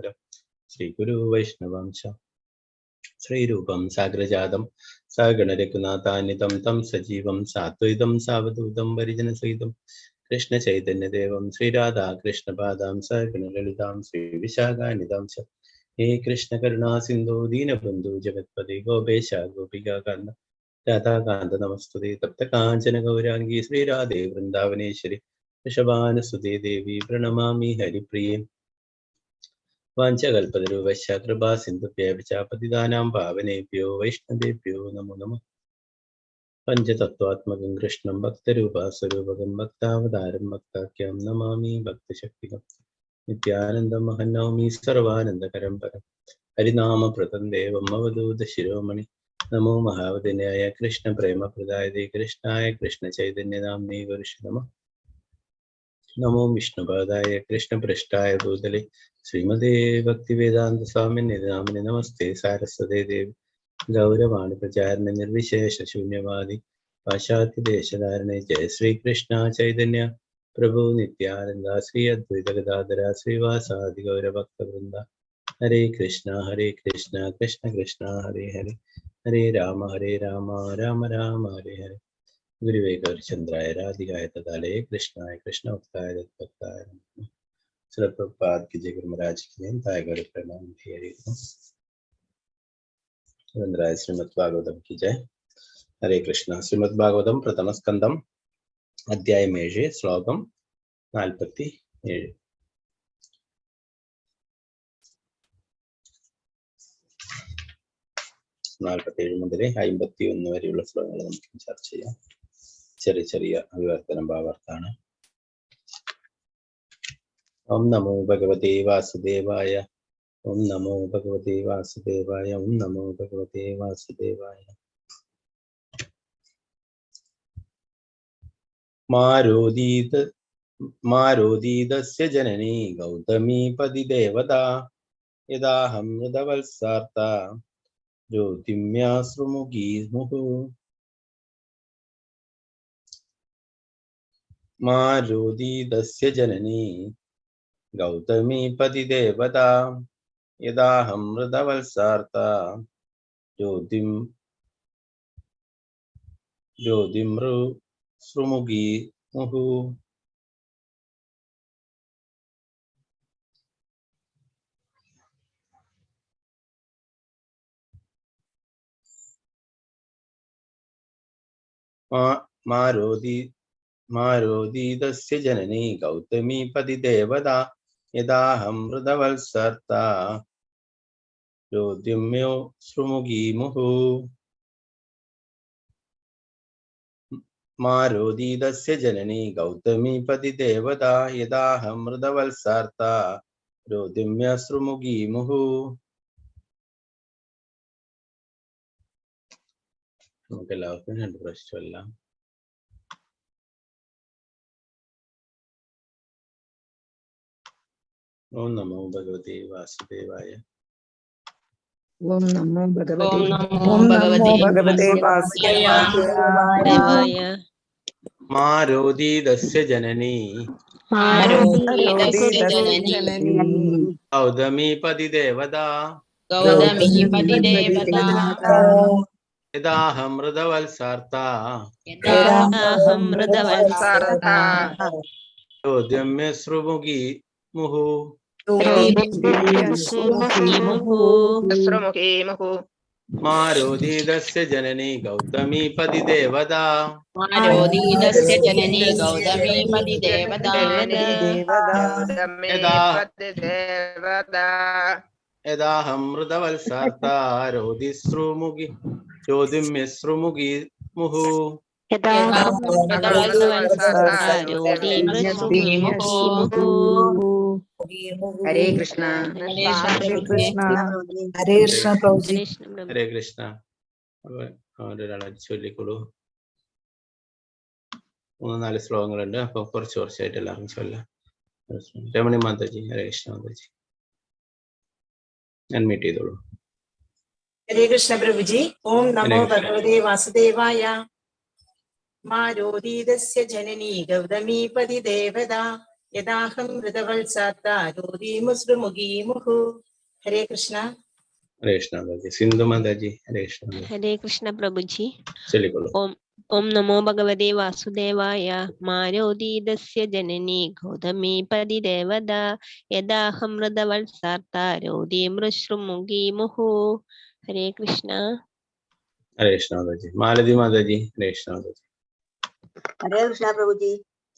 രഘുനാഥദാമോദരം ശ്രീഗുരു വൈഷ്ണവംശ ശ്രീരൂപം സാഗ്രജാതം സഗണരഘുനാഥാന്വിതം തം സജീവം സാത്വൈതം സാവധൂതം പരിജനസഹിതം കൃഷ്ണ ചൈതന്യദേവം ശ്രീരാധാ കൃഷ്ണപാദാം സഗണലളിതാം ശ്രീവിശാഖാന്വിതാം ച ഹേ കൃഷ്ണ കരുണാ സിന്ധു ദീനബന്ധു ജഗത്പതി ഗോപേശ ഗോപികാകാന്ത രാധാകാന്ത നമസ്തുതേ തപ്ത കാഞ്ചന ഗൗരാംഗി ശ്രീരാധേ വൃന്ദാവനേശ്വരി വൃഷഭാനുസുതേ ദേവി പ്രണമാമി ഹരിപ്രിയേ വാഞ്ചകൽപതരൂപശ്ച കൃപാ സിന്ധുഭ്യശ്ച പതിതാനാം പാവനേഭ്യോ വൈഷ്ണവേഭ്യോ നമോ നമഃ. പഞ്ചതത്വാത്മകം കൃഷ്ണം ഭക്തരൂപസ്വരൂപകം ഭക്താവതാരം ഭക്താഖ്യം നമാമി ഭക്തശക്തികം നിത്യാനന്ദം മഹന്നൗമി സർവാനന്ദകരം പരം ഹരിനാമപ്രദം ദേവം അവധൂത ശിരോമണി നമോ മഹാവദനായ കൃഷ്ണ പ്രേമപ്രദായതേ കൃഷ്ണായ കൃഷ്ണ ചൈതന്യനാമ്നേ ഗുരുഷ നമഃ. നമോ വിഷ്ണുപാദായ കൃഷ്ണപൃഷ്ഠായ ഭൂതലേ ശ്രീമതേ ഭക്തിവേദാന്ത സ്വാമിനേ നാമിനെ നമസ്തേ സാരസ്വതേ ദേവി ഗൗരവാണി പ്രചാരണ നിർവിശേഷ ശൂന്യവാദി പാശ്ചാത്യദേശധാരണേ ജയ ശ്രീകൃഷ്ണ ചൈതന്യ പ്രഭു നിത്യാനന്ദ ശ്രീ അദ്വൈത ഗദാധര ശ്രീവാസാദി ഗൗരഭക്തവൃന്ദ ഹരേ കൃഷ്ണ കൃഷ്ണ കൃഷ്ണ ഹരേ ഹരേ ഹരേ രാമ രാമ രാമ ഹരേ ഹരേ. ഗുരുവേ ഗൗരചന്ദ്രായ രാധികായ തഥാലയ കൃഷ്ണായ കൃഷ്ണ ഭക്തായ ദത്തഭക്തായ നമഃ. श्रील प्रभुपाद की जय गुरु महाराज की जय गुरु प्रणाम. श्रीमद् भागवतम की जय. हरे कृष्ण. श्रीमद् भागवतम प्रथम स्कंदम अध्याയം 7 ശ്ലോകം 47. 47 മുതൽ 51 വരെയുള്ള ശ്ലോകങ്ങൾ നമുക്ക് ചർച്ച ചെയ്യാം. ചെറിയ ചെറിയ അവിവർത്തനം ഭാവാർത്ഥാണ്. ഓം നമോ ഭഗവതേ വാസുദേവായ. ഓം നമോ ഭഗവതേ വാസുദേവായ. ഓം നമോ ഭഗവതേ വാസുദേവായ. മാരോദീതസ്യ ജനനീ ഗൗതമീ പതി ദേവതാ യദാഹം മൃതവത്സാർത്ത ജ്യോതിമ്യാശ്രുമുഖീ മുഹു. മാരോദീതസ്യ ജനനീ ഗൗതമീ പതി ദേവതാ യദാഹം മൃതവത്സാർത്ത ജ്യോതിമൃശ്രുമുഖീ മുഹു. മാരോദീതസ്യ ജനനീ ഗൗതമീ പതി ദേവതാ യദാഹം മൃതവത്സാർത്ത ജ്യോതിമ്യോശ്രുമുഖീ മുഹു. മാരോദീതസ്യ ജനനീ ഗൗതമീ പതി ദേവതാ യദാഹം മൃതവത്സാർത്ത ജ്യോതിമ്യശ്രുമുഖീ മുഹു. നമുക്ക് എല്ലാവർക്കും 2 പ്രാവശ്യം ചൊല്ലാം. ഓം നമോ ഭഗവതേ വാസുദേവായ. ഓം നമോ ഭഗവതേ വാസുദേവായ. മാരോദീതസ്യ ജനനീ ഗൗതമീ പതി ദേവതാ യദാഹം മൃതവത്സാർത്ത ജ്യോതിമ്യശ്രുമുഖീ മുഹു. മാരോദീതസ്യ ജനനീ ഗൗതമീ പതി ദേവതാ യദാഹം മൃതവത്സാർത്ത ജ്യോതിമ്യശ്രുമുഖീ മുഹു. ഹരേ കൃഷ്ണ. ഹരേ കൃഷ്ണ. ഒരാളെ ചൊല്ലിക്കൊള്ളൂ. 3-4 ശ്ലോകങ്ങളുണ്ട്. അപ്പൊ കുറച്ചായിട്ട് എല്ലാവർക്കും ചൊല്ലാം. രമണി മാതാജി. ഹരേ കൃഷ്ണ മാതാജി. ഞാൻ മീറ്റ് ചെയ്തോളൂ. ഹരേ കൃഷ്ണ പ്രഭുജി. ഓം നമോ ഭഗവതേ വാസുദേവായ. മാരോദീതസ്യ ജനനീ ഗൗതമീ പതി ദേവതാ യഥാഹം മൃതവത്സാത്താരോദീമുസൃമുഖീമുഹു. ഹരേ കൃഷ്ണ. ഹരേ കൃഷ്ണ ബാബുജി. സിന്ധു മാതാജി ഹരേ കൃഷ്ണ. ഹരേ കൃഷ്ണ പ്രഭുജി. ചൊല്ലിക്കൊള്ളൂ. ഓം നമോ ഭഗവതേ വാസുദേവായ. മാരോദീതസ്യ ജനനി ഗൗതമീ പതിദേവത യദാഹം മൃതവത്സാർത്താരോദീ മൃശ്രുമുഖീമുഹു. ഹരേ കൃഷ്ണ. ഹരേ കൃഷ്ണ മാതാജി. മാലതി മാതാജി ഹരേ കൃഷ്ണ മാതാജി. ഹരേ കൃഷ്ണ പ്രഭുജി.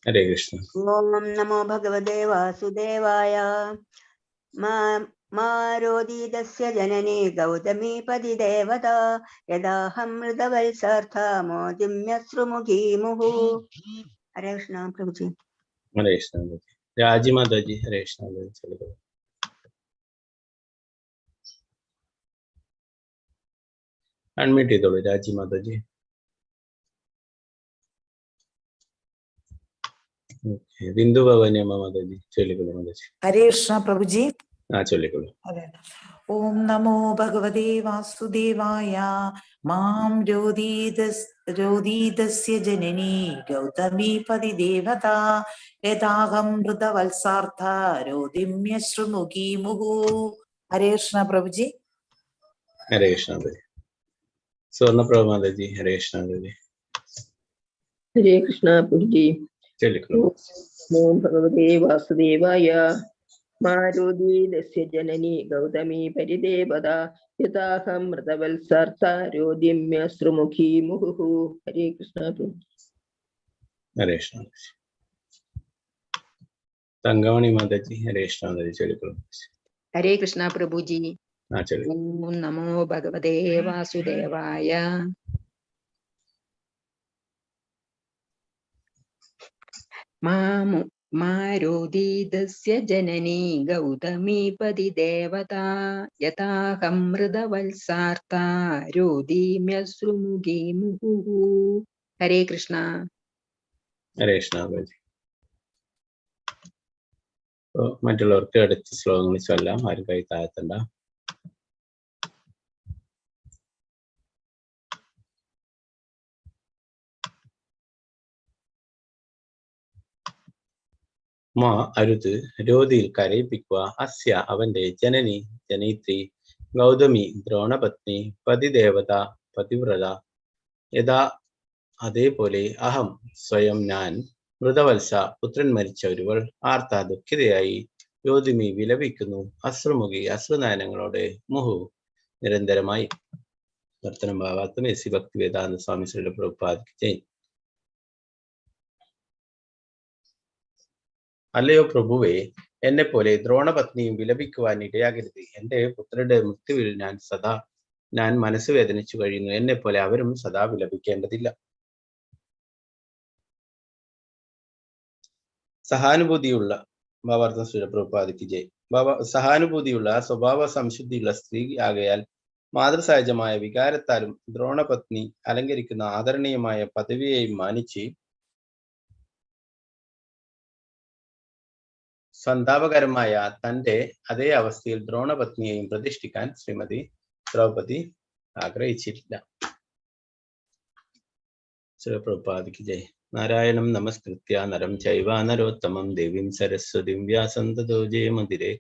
ഹരേ കൃഷ്ണ. ഓം നമോ ഭഗവതേ വാസുദേവായ. മാരോദീതസ്യ ജനനി ഗൗതമീ പതിദേവത യദാഹം മൃതവത്സാർത്ഥാമോദിമ്യശ്രുമുഖീമുഹു. ഹരേ കൃഷ്ണ പ്രഭുജി. ഹരേ കൃഷ്ണ മാതാജി. രാജി മാതാജി ഹരേ കൃഷ്ണ മാതാജി. ചൊല്ലിക്കൊള്ളൂ. അൺമ്യൂട്ട് ചെയ്തോളൂ രാജി മാതാജി. ബിന്ദു ഭവാനി അമ്മ മാതാജി ചൊല്ലിക്കൊള്ളൂ മാതാജി. ഹരേ കൃഷ്ണ പ്രഭുജി. ചൊല്ലിക്കൊള്ളൂ. അതെ. ഓം നമോ ഭഗവതേ വാസുദേവായ. മാം രോദീതസ്യ ജനനി ഗൗതമീ പതിദേവത യഥാഹം മൃതവത്സാർത്ഥ രോദിമ്യശ്രുമുഖീമുഹു. ഹരേ കൃഷ്ണ പ്രഭുജി. ഹരേ കൃഷ്ണ മാതാജി. സ്വർണ്ണപ്രഭ മാതാജി ഹരേ കൃഷ്ണ മാതാജി. ഹരേ കൃഷ്ണ പ്രഭുജി. ചൊല്ലിക്കൊള്ളൂ. ഓം ഭഗവതേ വാസുദേവായ. മാരോദീതസ്യ ജനനി ഗൗതമീ പരിദേവത യഥാഹം മൃതവത്സാർത്ഥാരോദിമ്യശ്രുമുഖീമുഹു. ഹരേ കൃഷ്ണ പ്രഭുജി. ഹരേ കൃഷ്ണ മാതാജി. തങ്കമണി മാതാജി ഹരേ കൃഷ്ണ മാതാജി ചൊല്ലിക്കൊള്ളൂ. ഹരേ കൃഷ്ണ പ്രഭുജി. ചൊല്ലിക്കൊള്ളൂ. ഓം നമോ ഭഗവതേ വാസുദേവായ. മാരോദീതസ്യ ജനനി ഗൗതമീ പതിദേവത യഥാഹം മൃതവത്സാർത്ഥാരോദീമ്യശ്രുമുഖീമുഹു. ഹരേ കൃഷ്ണ. ഹരേ കൃഷ്ണ മാതാജി. മറ്റുള്ളവർക്ക് അടുത്ത ശ്ലോകങ്ങൾ ചൊല്ലാം. ആരും കൈ താഴ്ത്തണ്ട. മാ അരുത് രോധിയിൽ കരയിപ്പിക്കുക അസ്യ അവന്റെ ജനനി ജനയിത്രി ഗൗതമി ദ്രോണപത്നി പതിദേവത പതിവ്രത യഥാ അതേപോലെ അഹം സ്വയം ഞാൻ മൃതവത്സ പുത്രൻ മരിച്ച ഒരുവൾ ആർത്ത ദുഃഖിതയായി യോധിമി വിലപിക്കുന്നു അശ്രുമുഖി അശ്രുനയനങ്ങളോടെ മുഹു നിരന്തരമായി. വർത്തനം ഭാവാത്മ എസ് ഭക്തി വേദാന്ത സ്വാമി ശ്രീ പ്രഭുപാദിക്ക് ജയ്. അല്ലയോ പ്രഭുവേ, എന്നെ പോലെ ദ്രോണപത്നിയും വിലപിക്കുവാൻ ഇടയാകരുത്. എന്റെ പുത്രന്റെ മൃത്യുവിൽ ഞാൻ മനസ്സ് വേദനിച്ചു കഴിയുന്നു. എന്നെ പോലെ അവരും സദാ വിലപിക്കേണ്ടതില്ല. സഹാനുഭൂതിയുള്ള ഭാവാർത്ഥം ശ്രീ പ്രഭുപാദിക്ക് ജയ്. സഹാനുഭൂതിയുള്ള സ്വഭാവ സംശുദ്ധിയുള്ള സ്ത്രീ ആകയാൽ മാതൃസഹജമായ വികാരത്താലും ദ്രോണപത്നി അലങ്കരിക്കുന്ന ആദരണീയമായ പദവിയെയും മാനിച്ച് സന്താപകരമായ തന്റെ അതേ അവസ്ഥയിൽ ദ്രോണപത്നിയെയും പ്രതിഷ്ഠിക്കാൻ ശ്രീമതി ദ്രൗപദി ആഗ്രഹിച്ചിട്ടില്ല. ശ്രീ പ്രഭുപാദിക്ക് ജയ്. നാരായണം നമസ്കൃത്യ നരം ചൈവ നരോത്തമം ദേവീം സരസ്വതിം വ്യാസം തതോ ജയമതിരെ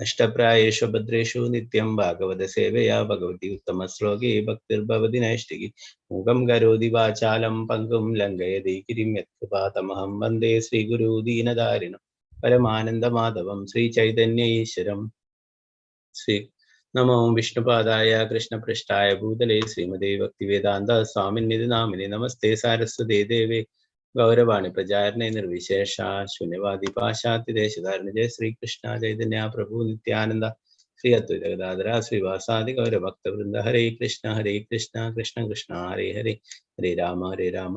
നഷ്ടപ്രായേഷു ഭദ്രേഷു നിത്യം ഭാഗവത സേവയാ ഭഗവതി ഉത്തമ ശ്ലോകേ ഭക്തിർഭവതി നൈഷ്ഠികി മൂകം കരോതി വാചാലം പങ്കും ലംഘയതി ഗിരിം യത്കൃപാതമഹം വന്ദേ ശ്രീഗുരു ദീനധാരിണം പരമാനന്ദമാധവം ശ്രീ ചൈതന്യ ഈശ്വരം. ശ്രീ നമോ വിഷ്ണുപാദായ കൃഷ്ണപൃഷ്ഠായ ഭൂതലേ ശ്രീമതേ ഭക്തിവേദാന്ത സ്വാമിനിധി നാമിനി നമസ്തേ സാരസ്വതേ ദേവേ ഗൗരവാണി പ്രചാരണേ നിർവിശേഷ ശൂന്യവാദി പാശ്ചാത്യദേശധാരണ ജയ ശ്രീകൃഷ്ണ ചൈതന്യ പ്രഭു നിത്യാനന്ദ ശ്രീ അദ്വൈത ഗദാധര ശ്രീവാസാദി ഗൗരഭക്തവൃന്ദ. ഹരേ കൃഷ്ണ കൃഷ്ണ കൃഷ്ണ ഹരേ ഹരേ ഹരേ രാമ രാമ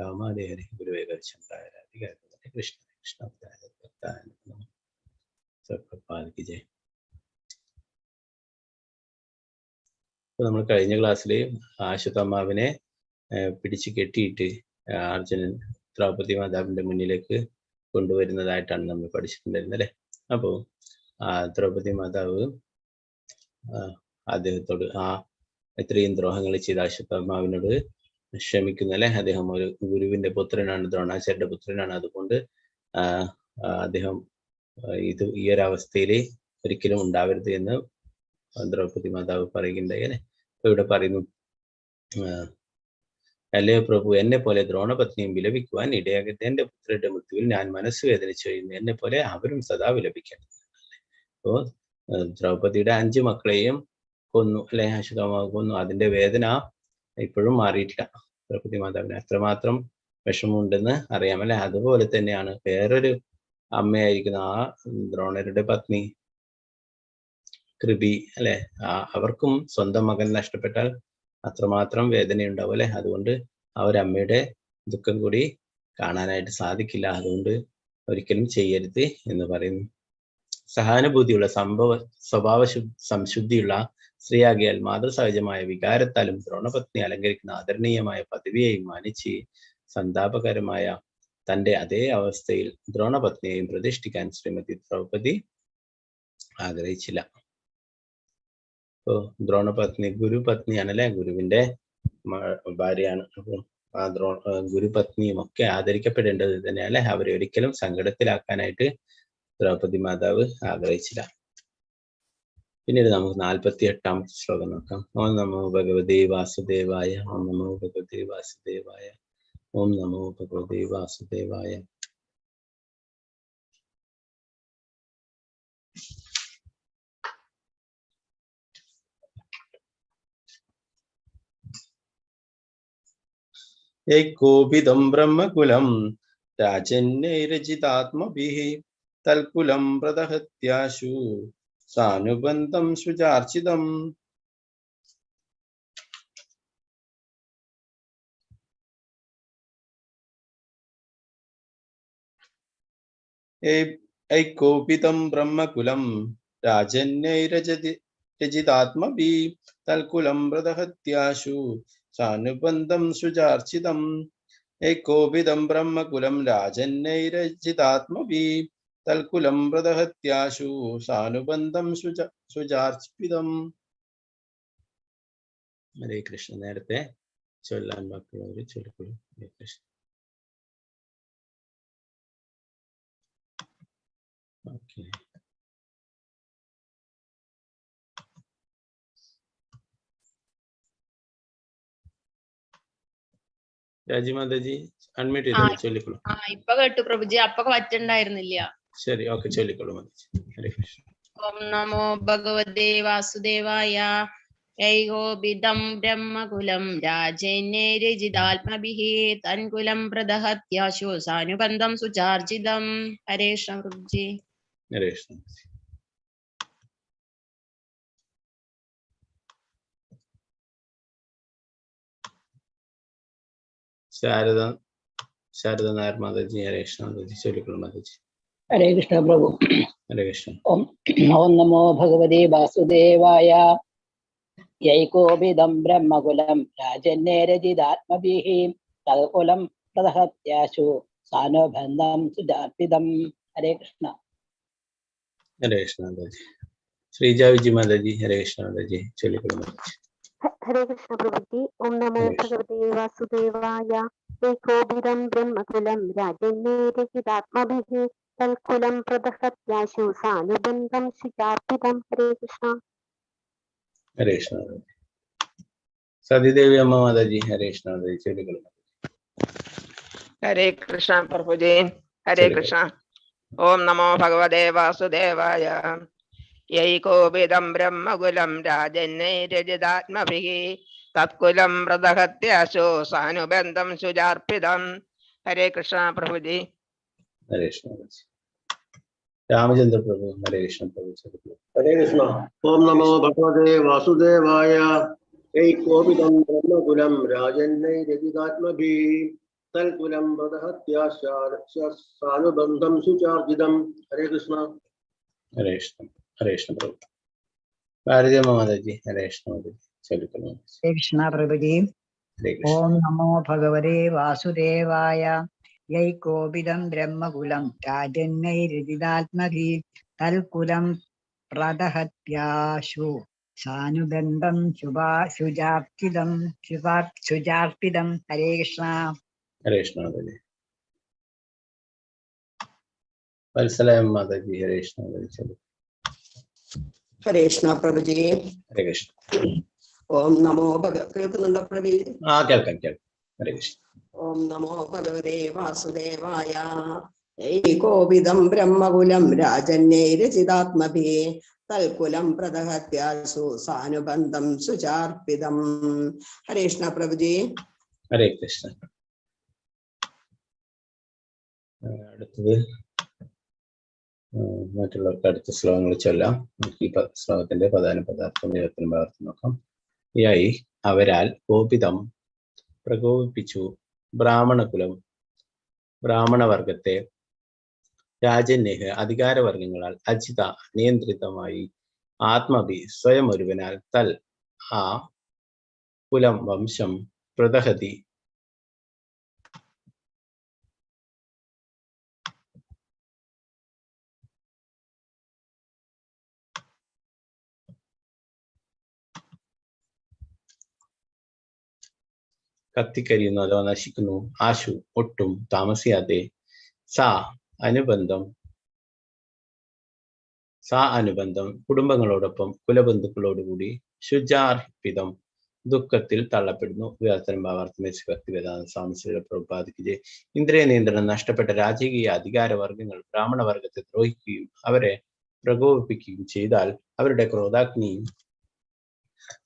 രാമ ഹരേ ഹരേ. ഗുരുവേ ഗൗരചന്ദ്രായ രാധികായ കൃഷ്ണ കൃഷ്ണ ജയ്. നമ്മൾ കഴിഞ്ഞ ക്ലാസ്സിൽ അശ്വത്ഥമാവിനെ പിടിച്ചു കെട്ടിയിട്ട് അർജുനൻ ദ്രൗപദി മാതാവിന്റെ മുന്നിലേക്ക് കൊണ്ടുവരുന്നതായിട്ടാണ് നമ്മൾ പഠിച്ചിട്ടുണ്ടായിരുന്നത് അല്ലെ. അപ്പോൾ ദ്രൗപദി മാതാവ് അദ്ദേഹത്തോട് എത്രയും ദ്രോഹങ്ങൾ ചെയ്ത അശ്വത്ഥമാവിനോട് ക്ഷമിക്കുന്നു അല്ലെ. അദ്ദേഹം ഒരു ഗുരുവിന്റെ പുത്രനാണ്, ദ്രോണാചാര്യന്റെ പുത്രനാണ്. അതുകൊണ്ട് അദ്ദേഹം ഈ ഒരു അവസ്ഥയിൽ ഒരിക്കലും ഉണ്ടാവരുത് എന്ന് ദ്രൗപദി മാതാവ് പറയുകയുണ്ടായി അല്ലെ. അപ്പൊ ഇവിടെ പറയുന്നു, അല്ലേ പ്രഭു, എന്നെ പോലെ ദ്രോണപത്നിയും വിലപിക്കുവാൻ ഇടയാകരുത്. എന്റെ പുത്രന്റെ മൃത്യുവിൽ ഞാൻ മനസ്സ് വേദനിച്ചു കഴിയുന്നു. എന്നെ പോലെ അവരും സദാ വിലപിക്കണം. അപ്പോ ദ്രൗപദിയുടെ 5 മക്കളെയും കൊന്നു അല്ലെ, അശ്വത്ഥാമാവ് കൊന്നു. അതിന്റെ വേദന ഇപ്പോഴും മാറിയിട്ടില്ല. ദ്രൗപദി മാതാവിന് അത്രമാത്രം വിഷമമുണ്ടെന്ന് അറിയാമല്ലേ. അതുപോലെ തന്നെയാണ് വേറൊരു അമ്മയായിരിക്കുന്ന ആ ദ്രോണരുടെ പത്നി കൃപി അല്ലെ. അവർക്കും സ്വന്തം മകൻ നഷ്ടപ്പെട്ടാൽ അത്രമാത്രം വേദനയുണ്ടാവും അല്ലെ. അതുകൊണ്ട് ആ ഒരു അമ്മയുടെ ദുഃഖം കൂടി കാണാനായിട്ട് സാധിക്കില്ല. അതുകൊണ്ട് ഒരിക്കലും ചെയ്യരുത് എന്ന് പറയുന്നു. സഹാനുഭൂതിയുള്ള സ്വഭാവ സംശുദ്ധിയുള്ള സ്ത്രീയാകിയാൽ മാതൃസഹജമായ വികാരത്താലും ദ്രോണപത്നി അലങ്കരിക്കുന്ന ആദരണീയമായ പദവിയെയും മാനിച്ച് സന്താപകരമായ തന്റെ അതേ അവസ്ഥയിൽ ദ്രോണപത്നിയെയും പ്രതിഷ്ഠിക്കാൻ ശ്രീമതി ദ്രൗപദി ആഗ്രഹിച്ചില്ല. ഇപ്പോ ദ്രോണപത്നി ഗുരുപത്നിയാണ് അല്ലെ, ഗുരുവിന്റെ ഭാര്യയാണ്. അപ്പൊ ആ ഗുരുപത്നിയും ഒക്കെ ആദരിക്കപ്പെടേണ്ടത് തന്നെ അല്ലെ. അവരെ ഒരിക്കലും സങ്കടത്തിലാക്കാനായിട്ട് ദ്രൗപദി മാതാവ് ആഗ്രഹിച്ചില്ല. പിന്നീട് നമുക്ക് 48ാമത്തെ ശ്ലോകം നോക്കാം. ഓം നമോ ഭഗവതേ വാസുദേവായ. ഓം നമോ ഭഗവതേ വാസുദേവായ. ഓം നമോ ഭഗവതേ വാസുദേവായ. ഏകോപിതം ബ്രഹ്മകുലം രാജന്യൈരചിതാത്മഭിഃ തൽകുലം പ്രദഹത്യാശു സാനുബന്ധം ശുചാർച്ചിതം. ഐകോപിതം ബ്രഹ്മകുലം രാജന്യൈരചിതാത്മഭിഃ തൽകുലം പ്രദഹത്യാശു സാനുബന്ധം ശുചാർച്ചിതം. ഏകോപിതം ബ്രഹ്മകുലം രാജന്യൈരചിതാത്മഭിഃ തൽകുലം പ്രദഹത്യാശു സാനുബന്ധം ശുചാർച്ചിതം. ഹരേ കൃഷ്ണ. നേരത്തെ ചൊല്ലാൻ ബാക്കിയുള്ളവര് ചൊല്ലിക്കൊള്ളു. ഹരേ കൃഷ്ണ. ഓക്കെ. രാജിമാതാജി അൺമ്യൂട്ട് ചെയ്തോളൂ, ചൊല്ലിക്കൊള്ളു. ഇപ്പൊ കേട്ടു പ്രഭുജി, അപ്പൊ പറ്റുണ്ടായിരുന്നില്ല. ശരി, ഓക്കെ, ചൊല്ലിക്കൊള്ളു മാതാജി. ഹരേ കൃഷ്ണ. ഓം നമോ ഭഗവതേ വാസുദേവായ. ഏകോപിതം ബ്രഹ്മകുലം രാജന്യൈരചിതാത്മഭിഃ തൻകുലം പ്രദഹത്യാശു സാനുബന്ധം സുചാർജിതം. ഹരേ കൃഷ്ണ പ്രഭുജി. ഹരേ കൃഷ്ണ. ശാരദ നായർ മാതാജി. ഹരേ കൃഷ്ണ മാതാജി, ചൊല്ലിക്കൊള്ളു മാതാജി. ഹരേ കൃഷ്ണ പ്രഭു. ഹരേ കൃഷ്ണ. ഓം നമോ ഭഗവതേ വാസുദേവായ. യൈകോപിതം ബ്രഹ്മകുലം രാജന്യൈരചിതാത്മഭിഃ തൽകുലം പ്രദഹത്യാശു സാനുബന്ധം സുചാർജിതം. ഹരേ കൃഷ്ണ. ഹരേ കൃഷ്ണ മാതാജി. ശ്രീജ വിജി മാതാജി. ഹരേ കൃഷ്ണ മാതാജി, ചൊല്ലിക്കൊള്ളു മാതാജി. ഹരേ കൃഷ്ണ പ്രഭുജി. ഓം നമോ ഭഗവതേ വാസുദേവായ. ഏകോപിതം ബ്രഹ്മകുലം രാജന്യൈരചിതാത്മഭിഃ തൽകുലം പ്രദഹത്യാശു സാനുബന്ധം ശുചാർജിതം. ഹരേ കൃഷ്ണ. ഹരേ കൃഷ്ണ മാതാജി. സതിദേവി അമ്മ മാതാജി. ഹരേ കൃഷ്ണ മാതാജി, ചൊല്ലിക്കൊള്ളു. ഹരേ കൃഷ്ണ പ്രഭുജി. ഹരേ കൃഷ്ണ. ഓം നമോ ഭഗവതേ വാസുദേവായ. യൈകോപിതം ബ്രഹ്മകുലം രാജന്യൈരചിതാത്മഭിഃ തത്കുലം പ്രദഹത്യാശു സാനുബന്ധം ശുചാർപ്പിതം. ഹരേ കൃഷ്ണ പ്രഭുജി. ഹരേ കൃഷ്ണ മാതാജി. രാമചന്ദ്ര പ്രഭു. ഹരേ കൃഷ്ണ പ്രഭു, ചൊല്ലിക്കൊള്ളു. ഹരേ കൃഷ്ണ. ഓം നമോ ഭഗവതേ വാസുദേവായ. ഏകോപിതം ബ്രഹ്മകുലം രാജന്യൈരചിതാത്മഭിഃ തൽകുലം പ്രദഹത്യാശു സുചാർജിതം. ഹരേ കൃഷ്ണ. ഹരേ കൃഷ്ണ. ഹരേ കൃഷ്ണ പ്രഭു. ഭാരതിയമ്മ മാതാജി. ഹരേ കൃഷ്ണ മാതാജി, ചൊല്ലിക്കൊള്ളു. ഹരേ കൃഷ്ണ പ്രഭുജി. ഹരേ കൃഷ്ണ. ഓം നമോ ഭഗവതേ വാസുദേവായ. യൈകോപിതം ബ്രഹ്മകുലം രാജന്യൈരചിതാത്മഭിഃ തൽകുലം പ്രദഹത്യാശു സാനുബന്ധം ശുചാർപ്പിതം. ഹരേ കൃഷ്ണ. ഹരേ കൃഷ്ണ മാതാജി. വത്സലയം മാതാജി. ഹരേ കൃഷ്ണ മാതാജി. ഹരേ കൃഷ്ണ പ്രഭുജി. ഹരേ കൃഷ്ണ. ഓം നമോ കേൾക്കുന്നുണ്ടോ പ്രഭു? കേൾക്കാം. ഹരേ കൃഷ്ണ. ഓം നമോ ഭഗവതേ വാസുദേവായ. ഏകോപിതം ബ്രഹ്മകുലം രാജന്യൈരചിതാത്മഭി തൽകുലം പ്രദഹത്യാസു സാനുബന്ധം സുചാർപ്പിതം. ഹരേ കൃഷ്ണ പ്രഭുജി. ഹരേ കൃഷ്ണ. അടുത്തത് മറ്റുള്ളവർക്ക് അടുത്ത ശ്ലോകങ്ങൾ ചൊല്ലാം. നമുക്ക് ഈ ശ്ലോകത്തിന്റെ പദാനുപദാർത്ഥം ദൈവത്തിന് പകർത്തി നോക്കാം. യായി അവരാൽ കോപിതം പ്രകോപിപ്പിച്ചു ബ്രാഹ്മണവർഗത്തെ രാജന്യഹ് അധികാരവർഗങ്ങളാൽ അജിത നിയന്ത്രിതമായി ആത്മഭി സ്വയം ഒരുവനാൽ തൽ ആ കുലം വംശം പ്രദഹതി കത്തിക്കരിയുന്നു അഥവാ നശിക്കുന്നു. ആശു ഒട്ടും താമസിയാതെ സാ അനുബന്ധം കുടുംബങ്ങളോടൊപ്പം കുലബന്ധുക്കളോടുകൂടി ശുചാർഹിതം ദുഃഖത്തിൽ തള്ളപ്പെടുന്നു. വ്യാസനം ഭാവാർത്ഥമേശ് ഭക്തിവേദാന്ത സ്വാമി ശ്രീ പ്രഭുപാദിക്ക് ഇന്ദ്രിയ നിയന്ത്രണം നഷ്ടപ്പെട്ട രാജകീയ അധികാരവർഗങ്ങൾ ബ്രാഹ്മണവർഗത്തെ ദ്രോഹിക്കുകയും അവരെ പ്രകോപിപ്പിക്കുകയും ചെയ്താൽ അവരുടെ ക്രോധാഗ്നിയും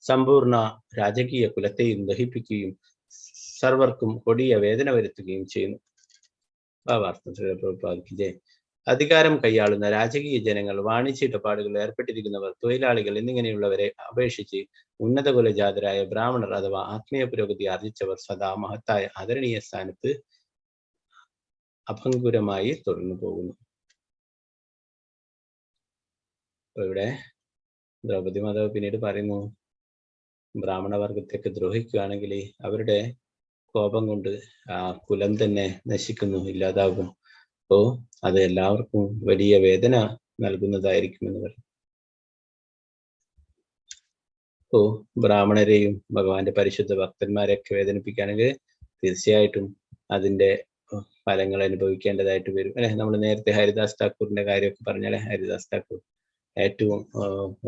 സമ്പൂർണ്ണ രാജകീയ കുലത്തെയും ദഹിപ്പിക്കുകയും സർവർക്കും കൊടിയ വേദന വരുത്തുകയും ചെയ്യുന്നു. ഭാവാർത്ഥം ശ്രീ പ്രഭുപാദിക്ക് അധികാരം കൈയാളുന്ന രാജകീയ ജനങ്ങൾ, വാണിജ്യ ഇടപാടുകളിൽ ഏർപ്പെട്ടിരിക്കുന്നവർ, തൊഴിലാളികൾ എന്നിങ്ങനെയുള്ളവരെ അപേക്ഷിച്ച് ഉന്നത കുലജാതരായ ബ്രാഹ്മണർ അഥവാ ആത്മീയ പുരോഗതി ആർജിച്ചവർ സദാ മഹത്തായ ആദരണീയ സ്ഥാനത്ത് അഭംഗുരമായി തുടർന്നു പോകുന്നു. ഇവിടെ ദ്രൗപദി മാതാവ് പിന്നീട് പറയുന്നു, ബ്രാഹ്മണവർഗത്തേക്ക് ദ്രോഹിക്കുകയാണെങ്കിൽ അവരുടെ കോപം കൊണ്ട് ആ കുലം തന്നെ നശിക്കുന്നു, ഇല്ലാതാകും. അപ്പോ അത് എല്ലാവർക്കും വലിയ വേദന നൽകുന്നതായിരിക്കുമെന്ന് പറയും. അപ്പോ ബ്രാഹ്മണരെയും ഭഗവാന്റെ പരിശുദ്ധ ഭക്തന്മാരെയൊക്കെ വേദനിപ്പിക്കുകയാണെങ്കിൽ തീർച്ചയായിട്ടും അതിന്റെ ഫലങ്ങൾ അനുഭവിക്കേണ്ടതായിട്ട് വരും അല്ലെ. നമ്മൾ നേരത്തെ ഹരിദാസ് ഠാക്കൂറിന്റെ കാര്യമൊക്കെ പറഞ്ഞാലേ, ഹരിദാസ് ഠാക്കൂർ ഏറ്റവും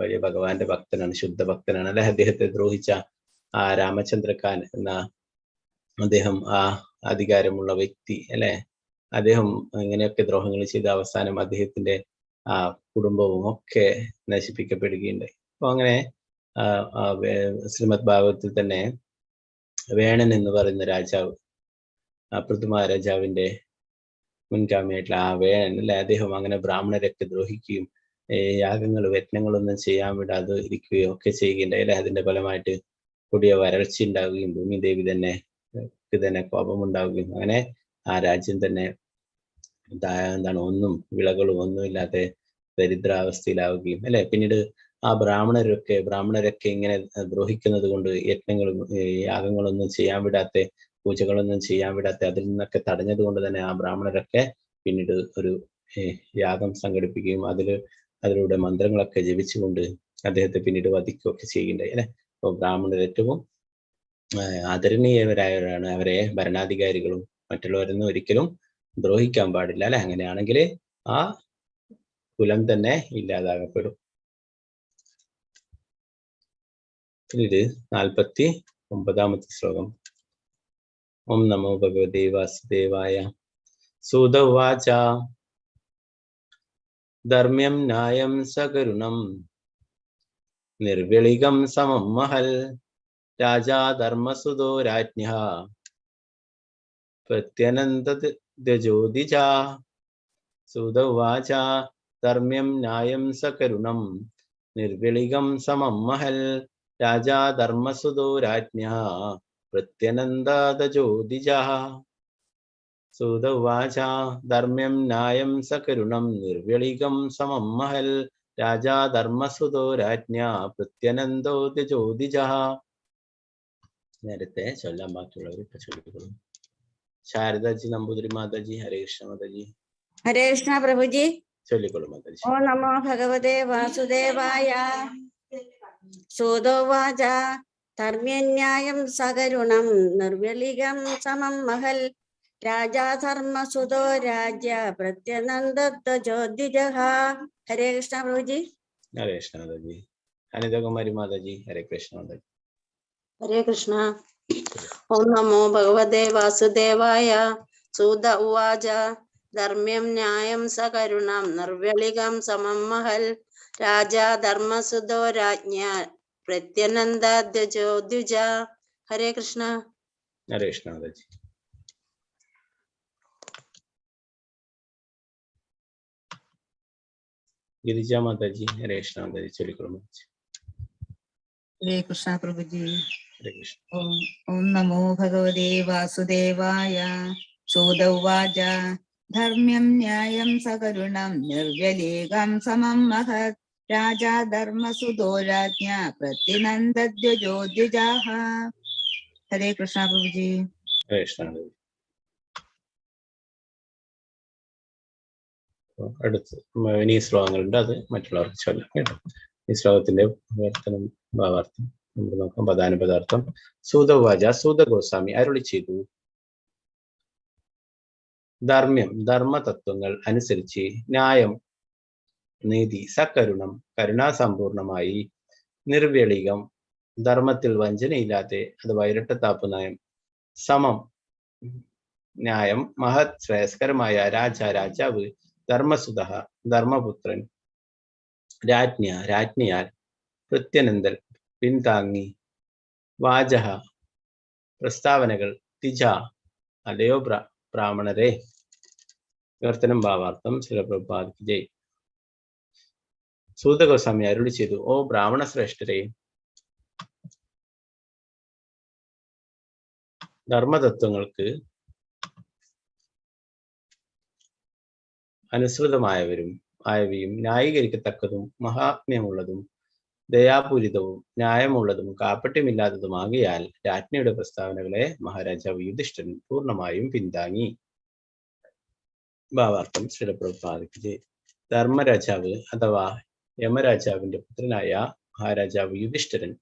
വലിയ ഭഗവാന്റെ ഭക്തനാണ്, ശുദ്ധ ഭക്തനാണ് അല്ലെ. അദ്ദേഹത്തെ ദ്രോഹിച്ച ആ രാമചന്ദ്ര ഖാൻ എന്ന അദ്ദേഹം ആ അധികാരമുള്ള വ്യക്തി അല്ലെ, അദ്ദേഹം ഇങ്ങനെയൊക്കെ ദ്രോഹങ്ങൾ ചെയ്ത അവസാനം അദ്ദേഹത്തിന്റെ ആ കുടുംബവും ഒക്കെ നശിപ്പിക്കപ്പെടുകയുണ്ടായി. അപ്പൊ അങ്ങനെ ശ്രീമദ് ഭാഗവതത്തിൽ തന്നെ വേണൻ എന്ന് പറയുന്ന രാജാവ്, പൃഥ്വ രാജാവിന്റെ മുൻഗാമിയായിട്ടുള്ള ആ വേണൻ അല്ലെ, അദ്ദേഹം അങ്ങനെ ബ്രാഹ്മണരൊക്കെ ദ്രോഹിക്കുകയും യാഗങ്ങളും യജ്ഞങ്ങളൊന്നും ചെയ്യാൻ വിടാതെ ഇരിക്കുകയോ ഒക്കെ ചെയ്യുകയുണ്ടായി അല്ലെ. അതിന്റെ ഫലമായിട്ട് കൊടിയ വരൾച്ച ഉണ്ടാവുകയും ഭൂമി ദേവി തന്നെ കോപമുണ്ടാവുകയും അങ്ങനെ ആ രാജ്യം തന്നെ ഒന്നും വിളകളും ഒന്നുമില്ലാതെ ദരിദ്രാവസ്ഥയിലാവുകയും അല്ലെ. പിന്നീട് ആ ബ്രാഹ്മണരൊക്കെ ഇങ്ങനെ ദ്രോഹിക്കുന്നത് കൊണ്ട് യജ്ഞങ്ങളും യാഗങ്ങളൊന്നും ചെയ്യാൻ വിടാത്ത, പൂജകളൊന്നും ചെയ്യാൻ വിടാത്ത, അതിൽ നിന്നൊക്കെ തടഞ്ഞത് കൊണ്ട് തന്നെ ആ ബ്രാഹ്മണരൊക്കെ പിന്നീട് ഒരു യാഗം സംഘടിപ്പിക്കുകയും അതിലൂടെ മന്ത്രങ്ങളൊക്കെ ജപിച്ചുകൊണ്ട് അദ്ദേഹത്തെ പിന്നീട് വധിക്കുകയൊക്കെ ചെയ്യുകയുണ്ടായി അല്ലെ. അപ്പോൾ ബ്രാഹ്മണർ ഏറ്റവും ആദരണീയവരായവരാണ്. അവരെ ഭരണാധികാരികളും മറ്റുള്ളവരൊന്നും ഒരിക്കലും ദ്രോഹിക്കാൻ പാടില്ല അല്ലെ. അങ്ങനെയാണെങ്കിൽ ആ കുലം തന്നെ ഇല്ലാതാകപ്പെടും. ഇത് 49-ാമത്തെ ശ്ലോകം. ഓം നമോ ഭഗവതേ വാസുദേവായ. സൂത ഉവാച ധർമ്മ്യം ന്യായം സകരുണം നിർവിളികം സമം മഹൽ രാജാ ധർമ്മസുതോ രാജ്ഞഃ പ്രത്യനന്ദജ്യോതിജ. സൂത ഉവാച ധർമ്മ്യം ന്യായം സകരുണം നിർവിളികം സമം മഹൽ രാജാ ധർമ്മസുതോ രാജ്ഞഃ പ്രത്യനന്ദജ്യോതിജ. സൂത ഉവാച ധർമ്മ്യം ന്യായം സകരുണം നിർവിളികം സമം മഹൽ രാജാ ധർമ്മസുതോ രാജ്ഞഃ പ്രത്യനന്ദോദ്യജ്യോതിജ. നേരത്തെ ചൊല്ലാൻ ബാക്കിയുള്ളവർ ഇപ്പൊ ചൊല്ലിക്കൊള്ളും. ശാരദാജി, നമ്പൂതിരി മാതാജി. ഹരേ കൃഷ്ണ മാതാജി. ഹരേ കൃഷ്ണ പ്രഭുജി. ചൊല്ലിക്കൊള്ളും മാതാജി. ഓ നമോ ഭഗവതേ വാസുദേവായ. സൂതോവാച ധർമ്മ്യന്യായം സകരുണം നിർവ്യളികം സമം മഹൽ രാജാ ധർമ്മസുതോ രാജ്യ പ്രത്യനന്ദോദ്വിജഃ. ഹരേ കൃഷ്ണ പ്രഭുജി. ഹരേ കൃഷ്ണ മാതാജി. അനിതകുമാരി മാതാജി. ഹരേ കൃഷ്ണ മാതാജി. ഹരേ കൃഷ്ണ. ഓം നമോ ഭഗവതേ വാസുദേവായ. സൂത ഉവാച ധർമ്മ്യം ന്യായം സകരുണം നിർവ്യളികം സമം മഹൽ. രാജാ ധർമ്മസുതോ രാജ്ഞ പ്രത്യനന്ദോദ്വിജ. ഹരേ കൃഷ്ണ. ഹരേ കൃഷ്ണ മാതാജി. ഗിരിജ മാതാജി. ഹരേ കൃഷ്ണ മാതാജി. ചൊല്ലിക്കൊള്ളു. ഹരേ കൃഷ്ണ പ്രഭുജി. ഹരേ കൃഷ്ണ. ഓം നമോ ഭഗവതേ വാസുദേവായ. സൂത ഉവാച ധർമ്മ്യം ന്യായം സകരുണം നിർവ്യലീകം സമം മഹത്. രാജാ ധർമ്മസുതോ രാജ്ഞ പ്രതിനന്ദദ്വിജോദ്വിജാഃ. ഹരേ കൃഷ്ണ പ്രഭുജി. ഹരേ കൃഷ്ണ മാതാജി. അടുത്ത് ഇനി ശ്ലോകങ്ങളുണ്ട്, അത് മറ്റുള്ളവർക്ക് ചൊല്ലാം കേട്ടോ. ഈ ശ്ലോകത്തിന്റെ വിവർത്തനം ഭാവാർത്ഥം നമുക്ക് നോക്കാം. പദാനുപദാർത്ഥം. സൂതവാച, സൂത ഗോസ്വാമി അരുളി ചെയ്തു, ധർമ്മ്യം ധർമ്മതത്വങ്ങൾ അനുസരിച്ച്, ന്യായം നീതി, സകരുണം കരുണാസമ്പൂർണമായി, നിർവ്യളികം ധർമ്മത്തിൽ വഞ്ചനയില്ലാതെ അഥവാ ഇരട്ടത്താപ്പ് നയം, സമം ന്യായം, മഹത് ശ്രേയസ്കരമായ, രാജ രാജാവ്, ധർമ്മസുത ധർമ്മപുത്രൻ, രാജ്ഞ രാജ്ഞിയാൽ, പ്രത്യനന്ദൽ പിൻതാങ്ങി, വാചഹ പ്രസ്താവനകൾ, തിജ അലയോ ബ്രാഹ്മണരെ. വിവർത്തനം ഭാവാർത്ഥം. ശിലപ്രഭുപാദ് ജയ്. സൂതഗോസ്വാമി അരുളി ചെയ്തു, ഓ ബ്രാഹ്മണ ശ്രേഷ്ഠരെ, ധർമ്മതത്വങ്ങൾക്ക് അനുസൃതമായവരും ആയവയും ന്യായീകരിക്കത്തക്കതും മഹാത്മ്യമുള്ളതും ദയാപൂരിതവും ന്യായമുള്ളതും കാപ്പട്യമില്ലാത്തതുമാകിയാൽ രാജ്ഞിയുടെ പ്രസ്താവനകളെ മഹാരാജാവ് യുധിഷ്ഠിരൻ പൂർണ്ണമായും പിന്താങ്ങി. ഭാവാർത്ഥം. ശിലപ്രഭുപാദ് ജയ്. ധർമ്മരാജാവ് അഥവാ യമരാജാവിന്റെ പുത്രനായ മഹാരാജാവ് യുധിഷ്ഠിരൻ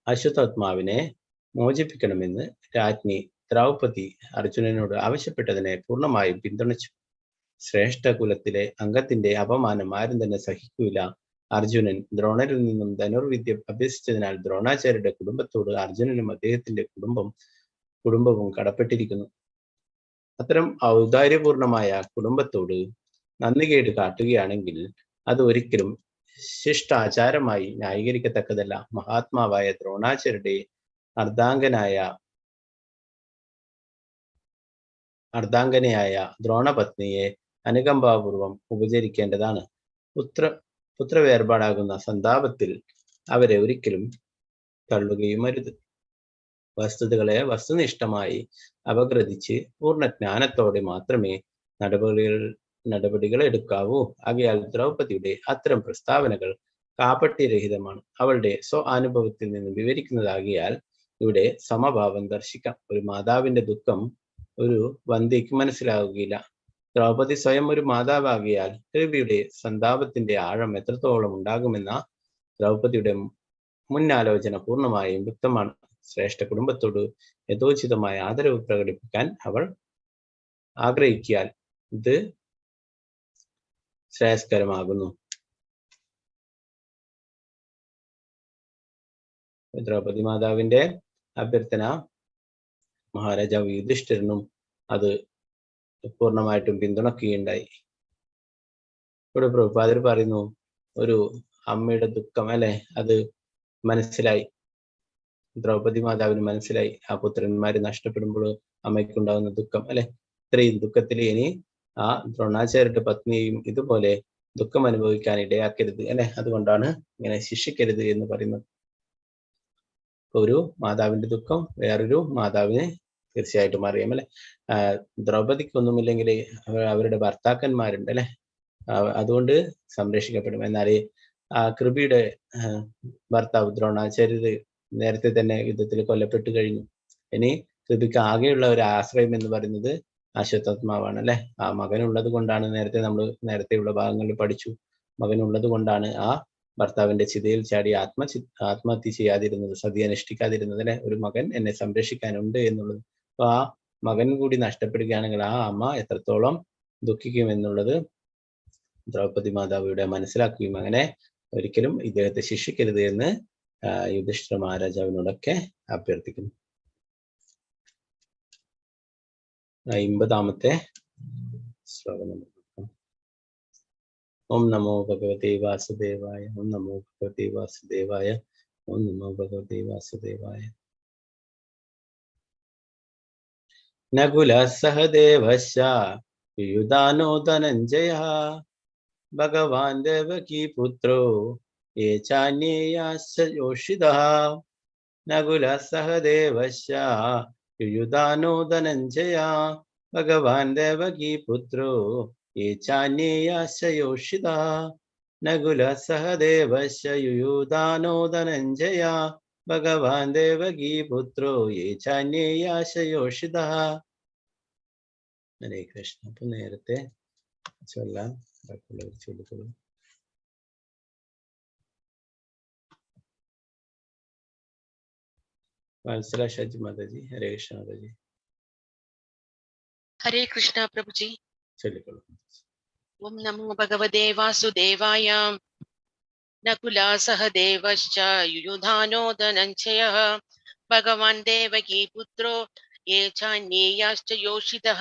അശ്വത്ഥാത്മാവിനെ മോചിപ്പിക്കണമെന്ന് രാജ്ഞി ദ്രൗപദി അർജുനനോട് ആവശ്യപ്പെട്ടതിനെ പൂർണ്ണമായും പിന്തുണച്ചു. ശ്രേഷ്ഠ കുലത്തിലെ അംഗത്തിന്റെ അപമാനം ആരും തന്നെ സഹിക്കൂല. അർജുനൻ ദ്രോണരിൽ നിന്നും ധനുർവിദ്യ അഭ്യസിച്ചതിനാൽ ദ്രോണാചാര്യരുടെ കുടുംബത്തോട് അർജുനനും അദ്ദേഹത്തിന്റെ കുടുംബവും കടപ്പെട്ടിരിക്കുന്നു. അത്തരം ഔദാര്യപൂർണമായ കുടുംബത്തോട് നന്ദികേട് കാട്ടുകയാണെങ്കിൽ അത് ഒരിക്കലും ശിഷ്ടാചാരമായി ന്യായീകരിക്കത്തക്കതല്ല. മഹാത്മാവായ ദ്രോണാചാര്യരുടെ അർദ്ധാംഗനയായ ദ്രോണപത്നിയെ അനുകമ്പാപൂർവം ഉപചരിക്കേണ്ടതാണ്. പുത്രവേർപാടാകുന്ന സന്താപത്തിൽ അവരെ ഒരിക്കലും തള്ളുകയും അരുത്. വസ്തുതകളെ വസ്തുനിഷ്ഠമായി അപഗ്രഥിച്ച് പൂർണ്ണജ്ഞാനത്തോടെ മാത്രമേ നടപടികൾ എടുക്കാവൂ. ആകയാൽ ദ്രൗപദിയുടെ അത്തരം പ്രസ്താവനകൾ കാപട്യരഹിതമാണ്. അവളുടെ അനുഭവത്തിൽ നിന്ന് വിവരിക്കുന്നതാകിയാൽ ഇവിടെ സമഭാവം ദർശിക്കാം. ഒരു മാതാവിന്റെ ദുഃഖം ഒരു വന്ധ്യയ്ക്ക് മനസ്സിലാവുകയില്ല. ദ്രൗപദി സ്വയം ഒരു മാതാവാകിയാൽ കൃപിയുടെ സന്താപത്തിന്റെ ആഴം എത്രത്തോളം ഉണ്ടാകുമെന്ന ദ്രൗപദിയുടെ മുന്നാലോചന പൂർണ്ണമായും വ്യക്തമാണ്. ശ്രേഷ്ഠ കുടുംബത്തോട് യഥോചിതമായ ആദരവ് പ്രകടിപ്പിക്കാൻ അവൾ ആഗ്രഹിക്കാൽ ഇത് ശ്രേയസ്കരമാകുന്നു. ദ്രൗപദി മാതാവിന്റെ അഭ്യർത്ഥന മഹാരാജാവ് യുധിഷ്ഠിരനും അത് പൂർണ്ണമായിട്ടും പിന്തുണക്കുകയുണ്ടായി. ഇവിടെ പ്രഭുപാദർ പറയുന്നു, ഒരു അമ്മയുടെ ദുഃഖം അല്ലെ, അത് മനസ്സിലായി, ദ്രൗപദി മാതാവിന് മനസ്സിലായി. ആ പുത്രന്മാര് നഷ്ടപ്പെടുമ്പോൾ അമ്മയ്ക്കുണ്ടാകുന്ന ദുഃഖം അല്ലെ, ഇത്രയും ദുഃഖത്തിൽ ഇനി ആ ദ്രോണാചാര്യരുടെ പത്നിയെയും ഇതുപോലെ ദുഃഖം അനുഭവിക്കാൻ ഇടയാക്കരുത് അല്ലെ, അതുകൊണ്ടാണ് ഇങ്ങനെ ശിക്ഷിക്കരുത് എന്ന് പറയുന്നത്. ഒരു മാതാവിന്റെ ദുഃഖം വേറൊരു മാതാവിനെ തീർച്ചയായിട്ടും അറിയാം അല്ലെ. ദ്രൗപദിക്കൊന്നുമില്ലെങ്കിൽ അവരുടെ ഭർത്താക്കന്മാരുണ്ട് അല്ലെ, അതുകൊണ്ട് സംരക്ഷിക്കപ്പെടും. എന്നാൽ ആ കൃപിയുടെ ഭർത്താവ് ദ്രോണാചാര്യര് നേരത്തെ തന്നെ യുദ്ധത്തിൽ കൊല്ലപ്പെട്ടു കഴിഞ്ഞു. ഇനി കൃപിക്ക് ആകെയുള്ള ഒരു ആശ്രയം എന്ന് പറയുന്നത് അശ്വത്ഥാത്മാവാണ് അല്ലെ. ആ മകനുള്ളത് കൊണ്ടാണ്, നേരത്തെയുള്ള ഭാഗങ്ങളിൽ പഠിച്ചു, മകനുള്ളത് കൊണ്ടാണ് ആ ഭർത്താവിന്റെ ചിതയിൽ ചാടി ആത്മഹത്യ ചെയ്യാതിരുന്നത്, സതി അനുഷ്ഠിക്കാതിരുന്നത് അല്ലെ. ഒരു മകൻ എന്നെ സംരക്ഷിക്കാനുണ്ട് എന്നുള്ളത്. അപ്പൊ ആ മകൻ കൂടി നഷ്ടപ്പെടുകയാണെങ്കിൽ ആ അമ്മ എത്രത്തോളം ദുഃഖിക്കും എന്നുള്ളത് ദ്രൗപദി മാതാവ് ഇവിടെ മനസ്സിലാക്കുകയും അങ്ങനെ ഒരിക്കലും ഇദ്ദേഹത്തെ ശിക്ഷിക്കരുത് എന്ന് യുധിഷ്ഠിര മഹാരാജാവിനോടൊക്കെ അഭ്യർത്ഥിക്കുന്നു. 50-ാമത്തെ ശ്ലോകം നമുക്ക് നോക്കാം. ഓം നമോ ഭഗവതേ വാസുദേവായ. ഓം നമോ ഭഗവതേ വാസുദേവായ. ഓം നമോ ഭഗവതേ വാസുദേവായ. നകുല സഹദേവശ്ച യുയുധാനോ ധനഞ്ജയഃ ഭഗവാൻ ദേവകീ പുത്രോ യേ ചാന്യേയാശ്ച യോഷിതഃ. നകുല സഹദേവശ്ച യുയുധാനോ ധനഞ്ജയഃ ഭഗവാൻ ദേവകീ പുത്രോ യേ ചാന്യേയാശ്ച യോഷിതഃ. നകുല സഹദേവശ്ച യുയുധാനോ ധനഞ്ജയഃ ഭഗവാൻ ദേവകീ പുത്രോ യേ ചാന്യേയാശ്ച യോഷിതഃ. ഹരേ കൃഷ്ണ. അപ്പൊ നേരത്തെ ചൊല്ലാം, ബാക്കിയുള്ളവർ ചൊല്ലിക്കൊള്ളു. വത്സല ഷജ് മാതാജി. ഹരേ കൃഷ്ണ മാതാജി. ഹരേ കൃഷ്ണ പ്രഭുജി. ചൊല്ലിക്കൊള്ളു. ഓം നമോ ഭഗവതേ വാസുദേവായ. നകുല സഹദേവശ്ച യുയുധാനോ ധനഞ്ജയഃ ഭഗവാൻ ദേവകീ പുത്രോ യേ ചാന്യേയാശ്ച യോഷിതഃ.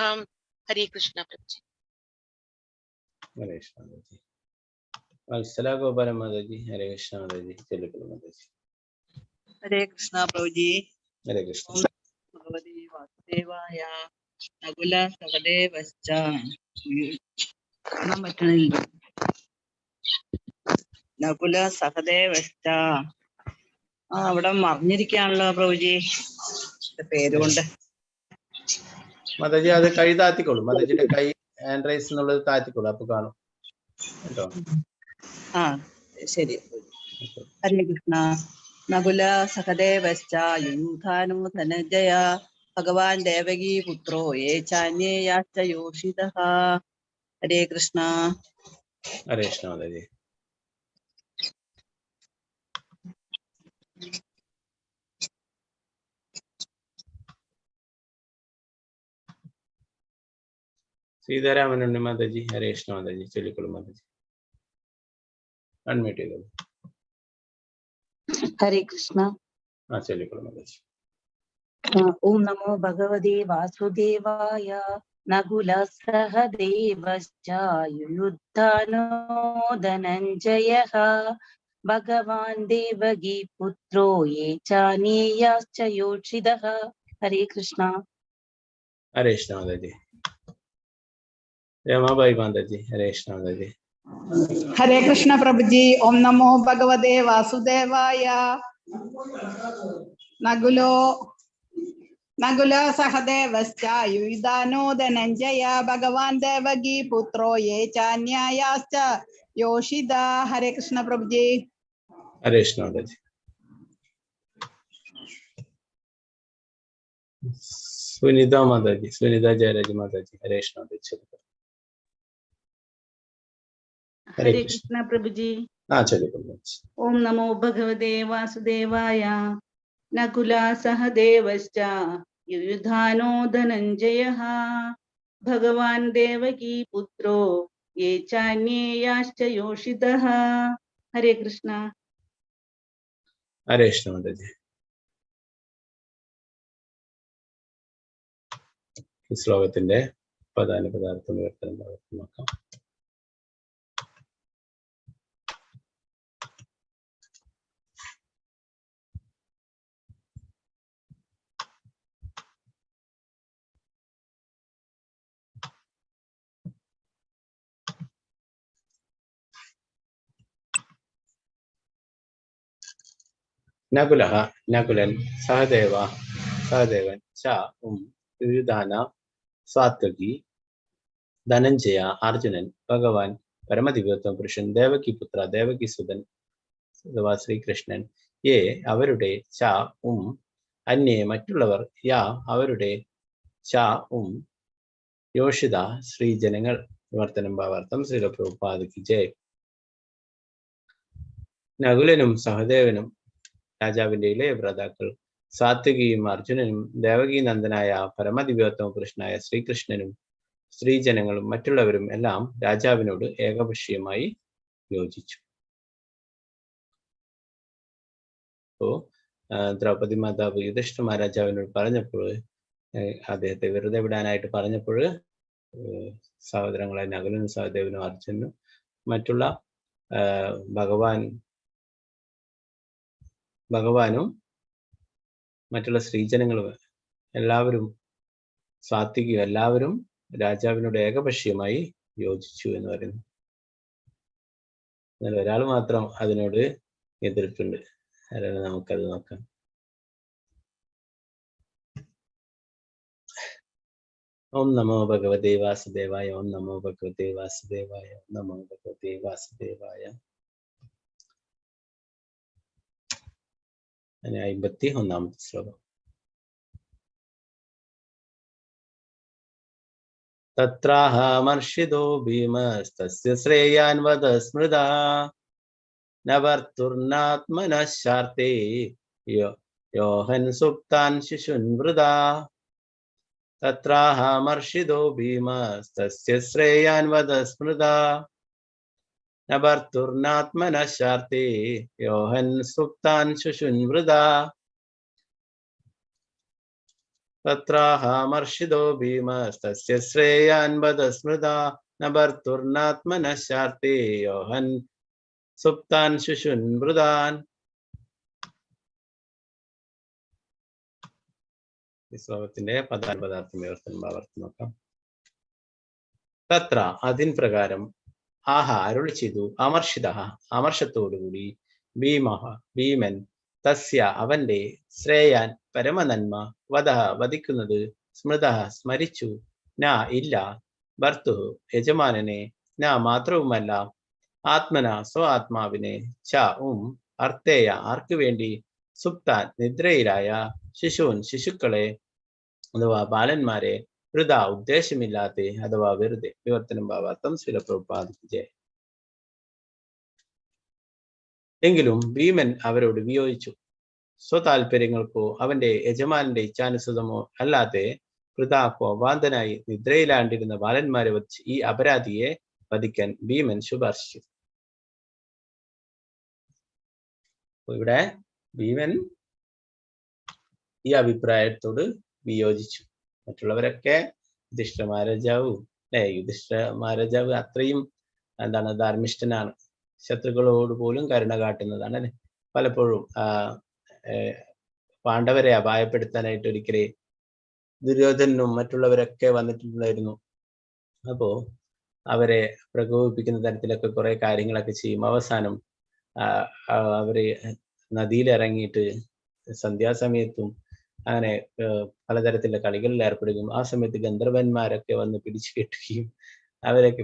ഹരേ കൃഷ്ണ പ്രഭുജി. ഹരേ കൃഷ്ണ മാതാജി. വത്സല ഗോപാല മാതാജി. ഹരേ കൃഷ്ണ മാതാജി. ചൊല്ലിക്കൊള്ളു മാതാജി. ഹരേ കൃഷ്ണ പ്രഭുജി. ഹരേ കൃഷ്ണ. ഭഗവതി വാസുദേവായ. നകുല സഹദേവശ്ച പറ്റണില്ല. നകുല സഹദേവശ്ച അവിടെ മറിഞ്ഞിരിക്കാണല്ലോ പ്രഭുജി പേരുകൊണ്ട്. മാതാജി അത് കൈ താത്തിക്കോളൂ. മാതാജിയുടെ കൈ ഹാൻഡ് റൈസ് എന്നുള്ളത് താത്തിക്കോളൂ, അപ്പൊ കാണും കേട്ടോ. ആ ശരി. ഹരേ കൃഷ്ണ. നകുല സഹദേവശ്ച യുയുധാനോ ധനഞ്ജയ ഭഗവാൻ ദേവകീ പുത്രോ യേ ചാന്യേയാശ്ച യോഷിതഃ. ഹരേ കൃഷ്ണ. ഹരേ കൃഷ്ണ മാതാജി. സീതാരാമനുണ്ട് മാതാജി. ഹരേ കൃഷ്ണ മാതാജി. ചൊല്ലിക്കൊള്ളു മാതാജി. അൺമ്യൂട്ട് ചെയ്തോളൂ. ഹരേ കൃഷ്ണ. ചൊല്ലിക്കൊള്ളു മാതാജി. ഓം നമോ ഭഗവതേ വാസുദേവായ. നകുല സഹദേവശ്ച യുയുധാനോ ധനഞ്ജയഃ ഭഗവാൻ ദേവകീ പുത്രോ യേ ചാന്യേയാശ്ച യോഷിതഃ. ഹരേ കൃഷ്ണ. ഹരേ കൃഷ്ണ മാതാജി. രമാബായി മാതാജി. ഹരേ കൃഷ്ണ മാതാജി. ഹരേ കൃഷ്ണ പ്രഭുജി. ഓം നമോ ഭഗവതേ വാസുദേവായ. നകുല സഹദേവശ്ച യുയുധാനോ ധനഞ്ജയ ഭഗവാൻ ദേവകീ പുത്രോ യേ ചാന്യേയാശ്ച യോഷിതഃ. ഹരേ കൃഷ്ണ പ്രഭുജി. ഹരേ കൃഷ്ണ മാതാജി. സുനിത മാതാജി. സുനിത ജയരാജ് മാതാജി. ഹരേ കൃഷ്ണ മാതാജി. ഹരേ കൃഷ്ണ പ്രഭുജി. ചൊല്ലിക്കൊള്ളു. ഓം നമോ ഭഗവതേ വാസുദേവായ. നകുല സഹദേവശ്ച യുയുധാനോ ധനഞ്ജയഃ ഭഗവാൻ ദേവകീ പുത്രോ യേ ചാന്യേയാശ്ച യോഷിതഃ. ഹരേ കൃഷ്ണ. ഹരേ കൃഷ്ണ മാതാജി. ഈ ശ്ലോകത്തിന്റെ പദാനുപദാർത്ഥം വിവർത്തനം നോക്കാം. നകുലഃ നകുലൻ സഹദേവൻ ച യുയുധാന സാത്വകി ധനഞ്ജയ അർജുനൻ ഭഗവാൻ പരമദിവ്യോത്തമ പുരുഷൻ ദേവകി പുത്ര ദേവകി സുതൻ അഥവാ ശ്രീകൃഷ്ണൻ യേ അവരുടെ ച അന്യേ മറ്റുള്ളവർ യാ അവരുടെ ച യോഷിത ശ്രീജനങ്ങൾ. വിവർത്തനം ഭാവാർത്ഥം. ശ്രീല പ്രഭുപാദകി ജയ്. നകുലനും സഹദേവനും രാജാവിന്റെ ഇളയ ഭ്രാതാക്കൾ സാത്വികിയും അർജുനനും ദേവകീ നന്ദനായ പരമദിവ്യോത്തമ പുരുഷനായ ശ്രീകൃഷ്ണനും സ്ത്രീജനങ്ങളും മറ്റുള്ളവരും എല്ലാം രാജാവിനോട് ഏകപക്ഷീയമായി യോജിച്ചു. അപ്പോ ദ്രൗപദി മാതാവ് യുധിഷ്ഠിര മഹാരാജാവിനോട് പറഞ്ഞപ്പോൾ, അദ്ദേഹത്തെ വെറുതെ വിടാനായിട്ട് പറഞ്ഞപ്പോൾ സഹോദരങ്ങളായ നകുലനും സഹദേവനും അർജുനനും മറ്റുള്ള ഭഗവാനും മറ്റുള്ള സ്ത്രീജനങ്ങളും എല്ലാവരും സാത്വികയും എല്ലാവരും രാജാവിനോട് ഏകപക്ഷീയമായി യോജിച്ചു എന്ന് പറയുന്നു. എന്നാൽ ഒരാൾ മാത്രം അതിനോട് എതിർപ്പുണ്ട്. അതാണ് നമുക്കത് നോക്കാം. ഓം നമോ ഭഗവതേ വാസുദേവായ. ഓം നമോ ഭഗവതേ വാസുദേവായ. ഓം നമോ ഭഗവതേ വാസുദേവായ. 51-ാമത്തെ ശ്ലോകം. തത്രാഹമർഷിതോ ഭീമസ്തസ്യ ശ്രേയാൻ വദ സ്മൃതാ ന ഭർത്തുർനാത്മനഃശാർത്തേ യോഹൻ സുപ്താൻ ശിശുൻ വൃഥാ. തത്രാഹമർഷിതോ ഭീമസ്തസ്യ ശ്രേയാൻ വദ സ്മൃതാ ന ഭർത്തുർനാത്മനഃശാർത്തേ യോഹൻ സുപ്താൻ ശിശുൻ വൃഥാ. തത്രാഹമർഷിതോ ഭീമസ്തസ്യ ശ്രേയാൻ വദ സ്മൃതാ ന ഭർത്തുർനാത്മനഃശാർത്തേ യോഹൻ സുപ്താൻ ശിശുൻ വൃഥാൻ. ഈ ശ്ലോകത്തിന്റെ പദാർത്ഥം ആവർത്തി നോക്കാം. തത്ര അതിൻ പ്രകാരം അരുളി ചെയ്തു അമർഷിത അമർഷത്തോടുകൂടി ഭീമൻ തസ്യ അവന്റെ ശ്രേയാൻ പരമനന്മ വധിക്കുന്നത് സ്മൃത സ്മരിച്ചു ന ഇല്ല ഭർത്തു യജമാനനെ ന മാത്രവുമല്ല ആത്മന ആത്മാവിനെ ച അർത്ഥേയ ആർക്കു വേണ്ടി സുപ്താൻ നിദ്രയിലായ ശിശുക്കളെ അഥവാ ബാലന്മാരെ വൃഥ ഉദ്ദേശമില്ലാതെ അഥവാ വെറുതെ. വിവർത്തനം ഭാവാർത്ഥം ശ്രീല പ്രഭുപാദിക്ക്. എങ്കിലും ഭീമൻ അവരോട് വിയോജിച്ചു. സ്വതാല്പര്യങ്ങൾക്കോ അവന്റെ യജമാനന്റെ ഇച്ഛാനുസൃതമോ അല്ലാതെ വൃഥാക്കോ വാന്തനായി നിദ്രയിലാണ്ടിരുന്ന ബാലന്മാരെ വച്ച് ഈ അപരാധിയെ വധിക്കാൻ ഭീമൻ ശുപാർശിച്ചു. ഇവിടെ ഭീമൻ ഈ അഭിപ്രായത്തോട് വിയോജിച്ചു. മറ്റുള്ളവരൊക്കെ യുധിഷ്ഠിര മഹാരാജാവ് അത്രയും ധാർമ്മിഷ്ഠനാണ്. ശത്രുക്കളോട് പോലും കരുണ കാട്ടുന്നതാണ് അല്ലെ. പലപ്പോഴും പാണ്ഡവരെ അപായപ്പെടുത്താനായിട്ട് ഒരിക്കലേ ദുര്യോധനും മറ്റുള്ളവരൊക്കെ വന്നിട്ടുണ്ടായിരുന്നു. അപ്പോ അവരെ പ്രകോപിപ്പിക്കുന്ന തരത്തിലൊക്കെ കുറെ കാര്യങ്ങളൊക്കെ ചെയ്യും. അവസാനം അവര് നദിയിലിറങ്ങിയിട്ട് സന്ധ്യാസമയത്തും അങ്ങനെ പലതരത്തിലുള്ള കളികളിൽ ഏർപ്പെടുകയും ആ സമയത്ത് ഗന്ധർവന്മാരൊക്കെ വന്ന് പിടിച്ചു കെട്ടുകയും അവരൊക്കെ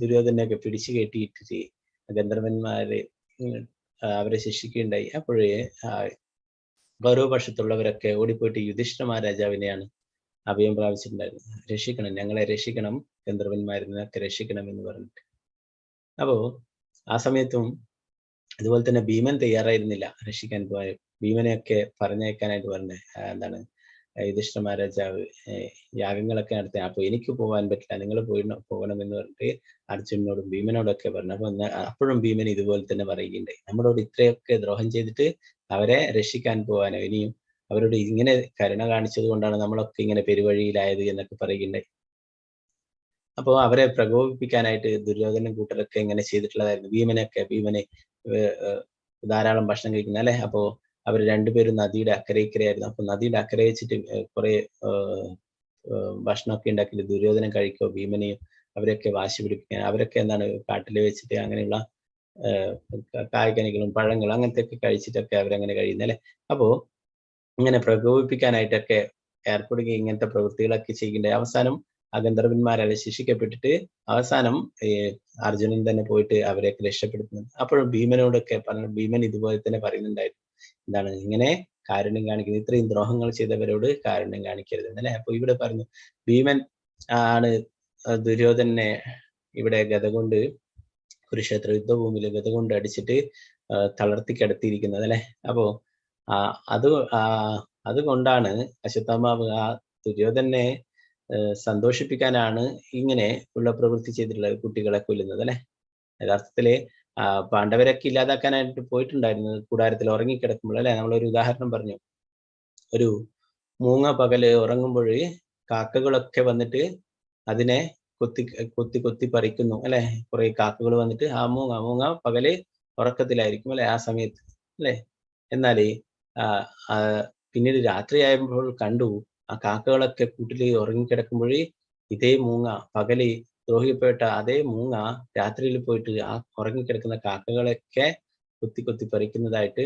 ദുര്യോധനൊക്കെ പിടിച്ചു കെട്ടിയിട്ട് ഗന്ധർവന്മാരെ അവരെ ശിക്ഷിക്കുകയുണ്ടായി. അപ്പോഴേ ഗൗരവപക്ഷത്തുള്ളവരൊക്കെ ഓടിപ്പോയിട്ട് യുധിഷ്ഠിര മഹാരാജാവിനെയാണ് അഭയം പ്രാപിച്ചിട്ടുണ്ടായിരുന്നു. രക്ഷിക്കണം, ഞങ്ങളെ രക്ഷിക്കണം, ഗന്ധർവന്മാരിൽ നിന്നൊക്കെ രക്ഷിക്കണം എന്ന് പറഞ്ഞിട്ട്. അപ്പോ ആ സമയത്തും അതുപോലെ തന്നെ ഭീമൻ തയ്യാറായിരുന്നില്ല രക്ഷിക്കാൻ. പോയ ഭീമനെയൊക്കെ പറഞ്ഞയക്കാനായിട്ട് പറഞ്ഞ യുധിഷ്ഠിര മഹാരാജാവ് യാഗങ്ങളൊക്കെ നടത്തി. അപ്പൊ എനിക്ക് പോകാൻ പറ്റില്ല, നിങ്ങൾ പോകണം എന്ന് പറഞ്ഞിട്ട് അർജുനനോടും ഭീമനോടൊക്കെ പറഞ്ഞു. അപ്പൊ അപ്പോഴും ഭീമൻ ഇതുപോലെ തന്നെ പറയുകയുണ്ടായി, നമ്മളോട് ഇത്രയൊക്കെ ദ്രോഹം ചെയ്തിട്ട് അവരെ രക്ഷിക്കാൻ പോകാനോ ഇനിയും അവരോട് ഇങ്ങനെ കരുണ കാണിച്ചത് കൊണ്ടാണ് നമ്മളൊക്കെ ഇങ്ങനെ പെരുവഴിയിലായത് എന്നൊക്കെ പറയുകയുണ്ടായി. അപ്പോൾ അവരെ പ്രകോപിപ്പിക്കാനായിട്ട് ദുര്യോധനൻ കൂട്ടരൊക്കെ ഇങ്ങനെ ചെയ്തിട്ടുള്ളതായിരുന്നു. ഭീമനെ ധാരാളം ഭക്ഷണം കഴിക്കുന്ന അല്ലെ. അപ്പോ അവർ രണ്ടുപേരും നദിയുടെ അക്കരയിക്കരയായിരുന്നു. അപ്പൊ നദിയുടെ അക്കരെ വെച്ചിട്ട് കുറെ ഭക്ഷണമൊക്കെ ഉണ്ടാക്കിയിട്ട് ദുര്യോധനൻ കഴിക്കോ ഭീമനെയും അവരൊക്കെ വാശി പിടിപ്പിക്കാൻ. അവരൊക്കെ കാട്ടിൽ വെച്ചിട്ട് അങ്ങനെയുള്ള കായ്കനികളും പഴങ്ങളും അങ്ങനത്തെ ഒക്കെ കഴിച്ചിട്ടൊക്കെ അവരങ്ങനെ കഴിയുന്നല്ലേ. അപ്പോ ഇങ്ങനെ പ്രകോപിപ്പിക്കാനായിട്ടൊക്കെ ഏർപ്പെടുകയും ഇങ്ങനത്തെ പ്രവൃത്തികളൊക്കെ ചെയ്യേണ്ട. അവസാനം ആ ഗന്ധർവന്മാരെ ശിക്ഷിക്കപ്പെട്ടിട്ട് അവസാനം അർജുനൻ തന്നെ പോയിട്ട് അവരെയൊക്കെ രക്ഷപ്പെടുത്തുന്നത്. അപ്പോഴും ഭീമനോടൊക്കെ പറഞ്ഞു. ഭീമൻ ഇതുപോലെ തന്നെ പറയുന്നുണ്ടായിരുന്നു, ഇങ്ങനെ കാരുണ്യം കാണിക്കുന്നത്, ഇത്രയും ദ്രോഹങ്ങൾ ചെയ്തവരോട് കാരുണ്യം കാണിക്കരുത് എന്നല്ലേ. അപ്പൊ ഇവിടെ പറഞ്ഞു ഭീമൻ ആണ് ദുര്യോധനെ ഇവിടെ ഗത കൊണ്ട് കുരുക്ഷേത്ര യുദ്ധഭൂമിയിൽ ഗത കൊണ്ട് അടിച്ചിട്ട് തളർത്തി കിടത്തിയിരിക്കുന്നത് അല്ലെ. അപ്പോ അത് അതുകൊണ്ടാണ് അശ്വത്ഥാമാവ് ആ ദുര്യോധനെ സന്തോഷിപ്പിക്കാനാണ് ഇങ്ങനെ ഉള്ള പ്രവൃത്തി ചെയ്തിട്ടുള്ളത്, കുട്ടികളെ കൊല്ലുന്നത് അല്ലെ. യഥാർത്ഥത്തില് പാണ്ഡവരൊക്കെ ഇല്ലാതാക്കാനായിട്ട് പോയിട്ടുണ്ടായിരുന്നു കൂടാരത്തിൽ ഉറങ്ങിക്കിടക്കുമ്പോൾ അല്ലെ. നമ്മളൊരു ഉദാഹരണം പറഞ്ഞു, ഒരു മൂങ്ങ പകല് ഉറങ്ങുമ്പോൾ കാക്കകളൊക്കെ വന്നിട്ട് അതിനെ കൊത്തി പറിക്കുന്നു അല്ലെ. കുറെ കാക്കകൾ വന്നിട്ട് ആ മൂങ്ങ പകല് ഉറക്കത്തിലായിരിക്കും അല്ലെ ആ സമയത്ത് അല്ലെ. എന്നാല് പിന്നീട് രാത്രിയായപ്പോൾ കണ്ടു ആ കാക്കകളൊക്കെ കൂട്ടിൽ ഉറങ്ങിക്കിടക്കുമ്പോൾ ഇതേ മൂങ്ങ, പകല് ദ്രോഹിക്കപ്പെട്ട അതേ മൂങ്ങ രാത്രിയിൽ പോയിട്ട് ആ ഉറങ്ങിക്കിടക്കുന്ന കാക്കകളൊക്കെ കൊത്തി പറിക്കുന്നതായിട്ട്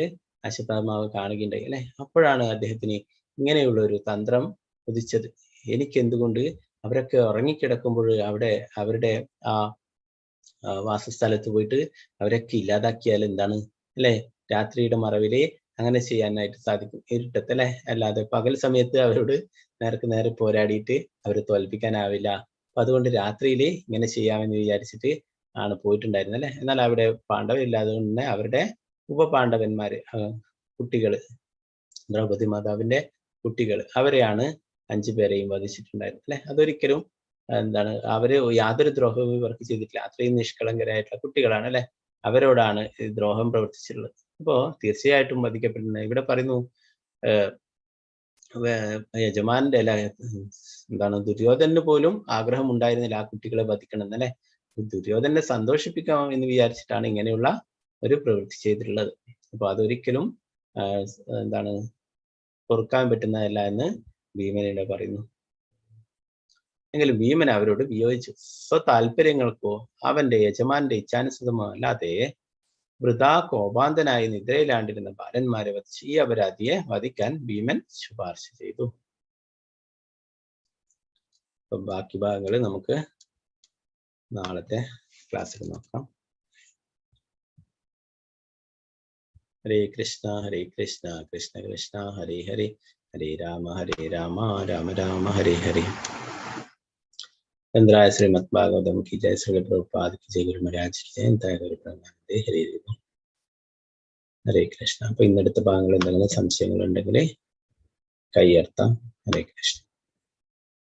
അശ്വത്ഥാമാവ് കാണുകയുണ്ടായി അല്ലെ. അപ്പോഴാണ് അദ്ദേഹത്തിന് ഇങ്ങനെയുള്ള ഒരു തന്ത്രം ഉദിച്ചത്. എനിക്കെന്തുകൊണ്ട് അവരൊക്കെ ഉറങ്ങിക്കിടക്കുമ്പോൾ അവരുടെ ആ വാസസ്ഥലത്ത് പോയിട്ട് അവരൊക്കെ ഇല്ലാതാക്കിയാൽ എന്താണ് അല്ലെ. രാത്രിയുടെ മറവില് അങ്ങനെ ചെയ്യാനായിട്ട് സാധിക്കും, ഇരുട്ടത്ത് അല്ലെ. അല്ലാതെ പകൽ സമയത്ത് അവരോട് നേരെ പോരാടിയിട്ട് അവരെ തോൽപ്പിക്കാനാവില്ല. അപ്പൊ അതുകൊണ്ട് രാത്രിയില് ഇങ്ങനെ ചെയ്യാമെന്ന് വിചാരിച്ചിട്ട് ആണ് പോയിട്ടുണ്ടായിരുന്നത് അല്ലെ. എന്നാൽ അവിടെ പാണ്ഡവരില്ലാതെ കൊണ്ട് തന്നെ അവരുടെ ഉപപാണ്ഡവന്മാര്, കുട്ടികള്, ദ്രൗപദി മാതാവിന്റെ കുട്ടികൾ, അവരെയാണ് 5 പേരെയും വധിച്ചിട്ടുണ്ടായിരുന്നത് അല്ലെ. അതൊരിക്കലും എന്താണ്, അവര് യാതൊരു ദ്രോഹവും ഇവർക്ക് ചെയ്തിട്ടില്ല. അത്രയും നിഷ്കളങ്കരായിട്ടുള്ള കുട്ടികളാണ് അല്ലെ. അവരോടാണ് ദ്രോഹം പ്രവർത്തിച്ചിട്ടുള്ളത്. അപ്പോ തീർച്ചയായിട്ടും വധിക്കപ്പെടുന്നത്. ഇവിടെ പറയുന്നു യജമാന്റെ അല്ല, എന്താണ്, ദുര്യോധനന് പോലും ആഗ്രഹം ഉണ്ടായിരുന്നില്ല ആ കുട്ടികളെ വധിക്കണം എന്നല്ലേ. ദുര്യോധനെ സന്തോഷിപ്പിക്കാം എന്ന് വിചാരിച്ചിട്ടാണ് ഇങ്ങനെയുള്ള ഒരു പ്രവൃത്തി ചെയ്തിട്ടുള്ളത്. അപ്പൊ അതൊരിക്കലും എന്താണ്, പൊറുക്കാൻ പറ്റുന്നതല്ല എന്ന് ഭീമനിവിടെ പറയുന്നു. എങ്കിലും ഭീമൻ അവരോട് വിയോജിച്ചു. സ്വതാല്പര്യങ്ങൾക്കോ അവന്റെ യജമാന്റെ ഇച്ഛാനുസൃതമോ അല്ലാതെ വൃഥാ കോപാന്തനായി നിദ്രയിലാണ്ടിരുന്ന ബാലന്മാരെ വധിച്ച് ഈ അപരാധിയെ വധിക്കാൻ ഭീമൻ ശുപാർശ ചെയ്തു. അപ്പൊ ബാക്കി ഭാഗങ്ങൾ നമുക്ക് നാളത്തെ ക്ലാസ്സിൽ നോക്കാം. ഹരേ കൃഷ്ണ കൃഷ്ണ കൃഷ്ണ ഹരേ ഹരേ, ഹരേ രാമ രാമ രാമ ഹരേ ഹരേ. ചന്ദ്രായ ശ്രീമദ് ഭാഗവതം की जय, श्री प्रभुपाद की जय, गुरु महाराज की जय, എന്തായാലും ഹരേ ഹരേ കൃഷ്ണ. അപ്പൊ ഇന്നടുത്ത ഭാഗങ്ങൾ എന്തെങ്കിലും സംശയങ്ങൾ ഉണ്ടെങ്കിൽ കൈയർത്താം. ഹരേ കൃഷ്ണ.